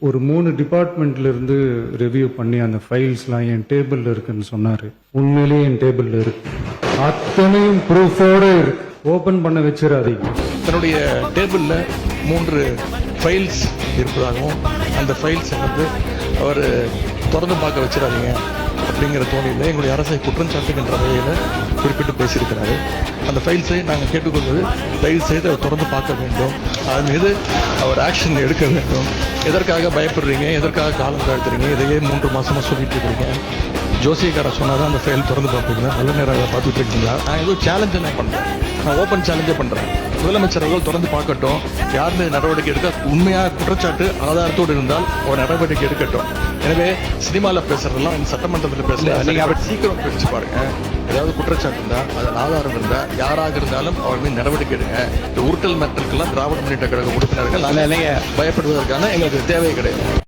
ஒரு 3 டிபார்ட்மெண்ட்ல இருந்து ரிவ்யூ பண்ணி அந்த ஃபைல்ஸ்லாம் என் டேபிள்ல இருக்குன்னு சொன்னாரு. உண்மையிலேயே என் டேபிள்ல இருக்கு. அத்தனையும் ப்ரூஃபோட இருக்கு. ஓபன் பண்ண வச்சிடாதீங்க. தன்னுடைய டேபிள்ல 3 ஃபைல்ஸ் இருப்பதாகவும் அந்த ஃபைல்ஸ் அவர் திறந்து பார்க்க வச்சிடாதீங்க அப்படிங்கிற தோணியில் எங்களுடைய அரசை குற்றம் சாட்டுகின்ற வகையில் குறிப்பிட்டு பேசியிருக்கிறாரு. அந்த ஃபைல்ஸை நாங்கள் கேட்டுக்கொள்வது தயவு செய்து அவர் திறந்து பார்க்க வேண்டும். அதன் மீது அவர் ஆக்ஷன் எடுக்க வேண்டும். எதற்காக பயப்படுறீங்க, எதற்காக காலம் தாழ்த்துறீங்க, இதையே 3 மாசமா சொல்லிட்டு இருக்கீங்க. ஜோசியக்காரர் சொன்னாதான் அந்த ஃபைல் திறந்து பார்ப்பீங்களா, நல்ல நேரம் பார்த்துட்டு இருக்கீங்களா? நான் ஏதோ சேலஞ்சை நான் பண்ணுறேன், நான் ஓப்பன் சேலஞ்சே பண்ணுறேன். முதலமைச்சர் அவர்கள் திறந்து பார்க்கட்டும், யார் மீது நடவடிக்கை எடுக்க உண்மையாக குற்றச்சாட்டு ஆதாரத்தோடு இருந்தால் அவர் நடவடிக்கை எடுக்கட்டும். எனவே சினிமாவில் பேசுறதெல்லாம் இந்த சட்டமன்றத்தில் பேசல, நீங்கள் அவர் சீக்கிரம் பிரிச்சு பாருங்க. ஏதாவது குற்றச்சாட்டு இருந்தால் அதில் ஆதாரம் இருந்தால் யாராக இருந்தாலும் அவர் மீது நடவடிக்கை எடுங்க. இந்த உருட்டல் மெத்தலுக்கெல்லாம் திராவிட முன்னேற்ற கழக உறுப்பினர்கள் பயப்படுவதற்கான எங்களுக்கு தேவை கிடையாது.